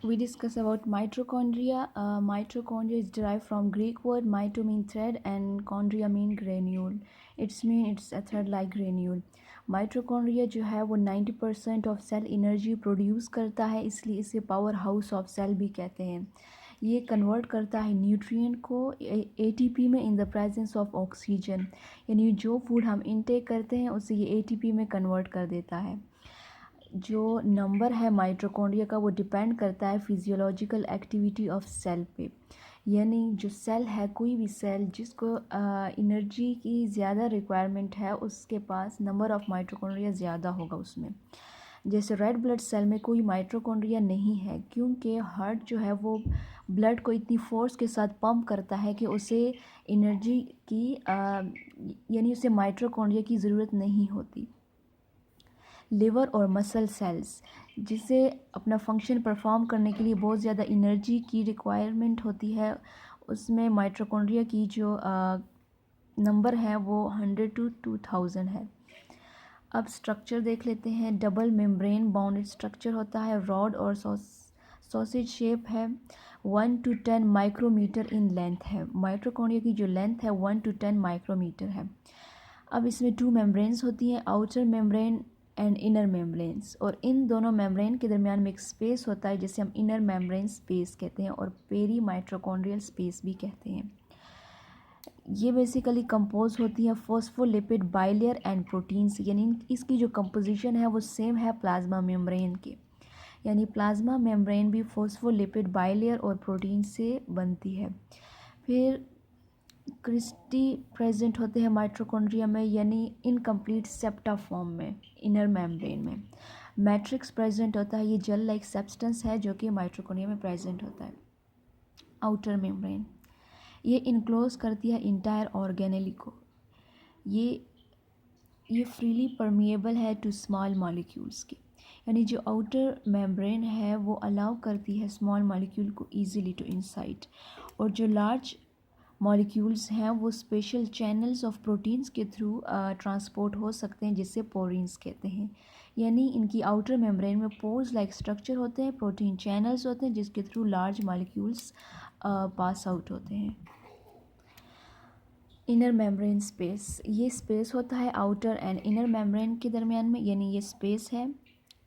We discuss about mitochondria. Mitochondria is derived from Greek word mito mean thread and chondria mean granule. It's a thread like granule. Mitochondria जो है वो 90% of cell energy produce करता है, इसलिए इसे power house of cell भी कहते हैं। ये कन्वर्ट करता है न्यूट्रिएंट को एटीपी में in the presence of oxygen, यानी जो फूड हम इनटेक करते हैं उसे ये एटीपी में कन्वर्ट कर देता है। जो नंबर है माइटोकॉन्ड्रिया का वो डिपेंड करता है फिजियोलॉजिकल एक्टिविटी ऑफ सेल पे, यानी जो सेल है, कोई भी सेल जिसको एनर्जी की ज़्यादा रिक्वायरमेंट है उसके पास नंबर ऑफ माइटोकॉन्ड्रिया ज़्यादा होगा उसमें। जैसे रेड ब्लड सेल में कोई माइटोकॉन्ड्रिया नहीं है, क्योंकि हार्ट जो है वो ब्लड को इतनी फोर्स के साथ पंप करता है कि उसे एनर्जी की यानी उसे माइटोकॉन्ड्रिया की ज़रूरत नहीं होती। लिवर और मसल सेल्स, जिसे अपना फंक्शन परफॉर्म करने के लिए बहुत ज़्यादा एनर्जी की रिक्वायरमेंट होती है, उसमें माइटोकॉन्ड्रिया की जो नंबर है वो 100 to 2000 है। अब स्ट्रक्चर देख लेते हैं। डबल मेम्ब्रेन बाउंडेड स्ट्रक्चर होता है, रॉड और सॉसेज शेप है, 1 to 10 माइक्रोमीटर इन लेंथ है। माइटोकॉन्ड्रिया की जो लेंथ है 1 to 10 माइक्रोमीटर है। अब इसमें 2 मेम्ब्रेन्स होती हैं, outer membrane and inner membranes, और इन दोनों मेम्ब्रेन के दरमियान में एक स्पेस होता है जिसे हम इनर मेम्ब्रेन स्पेस कहते हैं और पेरी माइट्रोकॉन्ड्रियल स्पेस भी कहते हैं। ये बेसिकली कंपोज होती है फॉस्फोलिपिड बाइलेयर एंड प्रोटीन्स, यानी इसकी जो कंपोजिशन है वो सेम है प्लाज्मा मेम्ब्रेन के, यानी प्लाज्मा मेम्ब्रेन भी फॉस्फोलिपिड बाइलेयर और प्रोटीन से बनती है। फिर क्रिस्टी प्रेजेंट होते हैं माइटोकॉन्ड्रिया में, यानी इनकम्प्लीट सेप्टा फॉर्म में इनर मेम्ब्रेन में। मैट्रिक्स प्रेजेंट होता है, ये जेल लाइक सब्सटेंस है जो कि माइटोकॉन्ड्रिया में प्रेजेंट होता है। आउटर मेम्ब्रेन ये इनक्लोज करती है इंटायर ऑर्गेनेली को। ये फ्रीली परमिएबल है टू स्मॉल मॉलिक्यूल्स के, यानी जो आउटर मेम्ब्रेन है वो अलाउ करती है स्मॉल मॉलिक्यूल को इजीली टू इनसाइड, और जो लार्ज मॉलिक्यूल्स हैं वो स्पेशल चैनल्स ऑफ प्रोटीन्स के थ्रू ट्रांसपोर्ट हो सकते हैं, जिससे पोरीन्स कहते हैं। यानी इनकी आउटर मेम्ब्रेन में पोर्स लाइक स्ट्रक्चर होते हैं, प्रोटीन चैनल्स होते हैं जिसके through large molecules pass out होते हैं। इनर मेम्ब्रेन स्पेस, ये स्पेस होता है आउटर एंड इनर मेम्ब्रेन के दरमियान में, यानी ये स्पेस है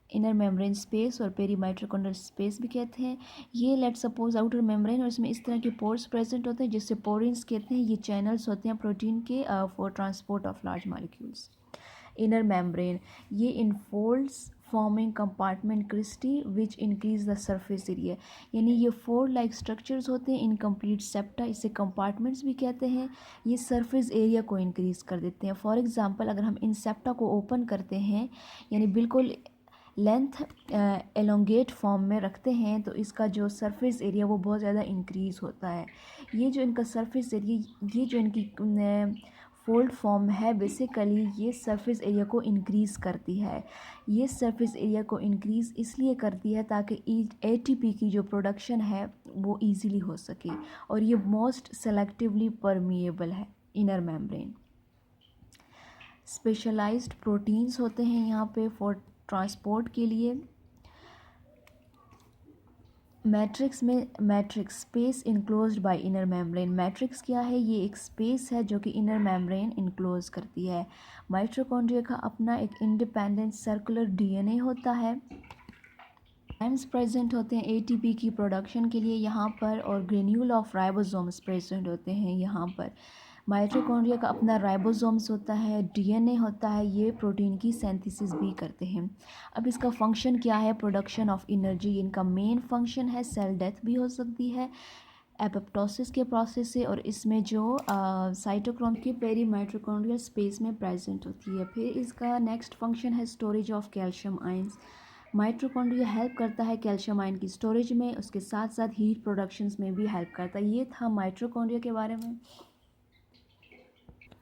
इनर मेम्ब्रेन स्पेस और पेरी माइटोकॉन्ड्रियल स्पेस भी कहते हैं। ये लेट सपोज आउटर मेम्ब्रेन और इसमें इस तरह के पोर्स प्रेजेंट होते हैं जिससे पोरिन्स कहते हैं। ये चैनल्स होते हैं प्रोटीन के for transport of large molecules. Inner membrane ये infolds forming compartment cristae which increase the surface area, यानी ये फोल्ड लाइक स्ट्रक्चर्स होते हैं इनकम्प्लीट सेप्टा, इसे कंपार्टमेंट्स भी कहते हैं। ये सरफेस एरिया को इंक्रीज़ कर देते हैं। फॉर एग्जांपल अगर हम इन सेप्टा को ओपन करते हैं, यानी बिल्कुल लेंथ एलोंगेट फॉर्म में रखते हैं, तो इसका जो सरफेस एरिया वो बहुत ज़्यादा इंक्रीज़ होता है। ये जो इनका सरफेस एरिया, ये जो इनकी फोल्ड फॉर्म है, बेसिकली ये सरफेस एरिया को इंक्रीज़ करती है। ये सरफेस एरिया को इंक्रीज़ इसलिए करती है ताकि एटीपी की जो प्रोडक्शन है वो इजीली हो सके, और ये मोस्ट सेलेक्टिवली परमिएबल है इनर मेम्ब्रेन। स्पेशलाइज्ड प्रोटीन्स होते हैं यहाँ पे फॉर ट्रांसपोर्ट के लिए। मैट्रिक्स में matrix space enclosed bye inner membrane, matrix क्या है? ये एक स्पेस है जो कि इनर मेम्ब्रेन इनक्लोज करती है। माइटोकॉन्ड्रिया का अपना एक इंडिपेंडेंट सर्कुलर डीएनए होता है। एंजाइम्स प्रेजेंट होते हैं एटीपी की प्रोडक्शन के लिए यहाँ पर, और ग्रेन्यूल ऑफ राइबोसोम्स प्रेजेंट होते हैं यहाँ पर। माइटोकॉन्ड्रिया का अपना राइबोसोम्स होता है, डीएनए होता है, ये प्रोटीन की सिंथेसिस भी करते हैं। अब इसका फंक्शन क्या है? प्रोडक्शन ऑफ एनर्जी इनका मेन फंक्शन है। सेल डेथ भी हो सकती है एपोप्टोसिस के प्रोसेस से, और इसमें जो साइटोक्रोम की पेरी माइटोकॉन्ड्रियल स्पेस में प्रेजेंट होती है। फिर इसका नेक्स्ट फंक्शन है storage of calcium ions. Mitochondria help करता है कैल्शियम आयन की स्टोरेज में, उसके साथ साथ हीट प्रोडक्शंस में भी हेल्प करता है। ये था माइटोकॉन्ड्रिया के बारे में।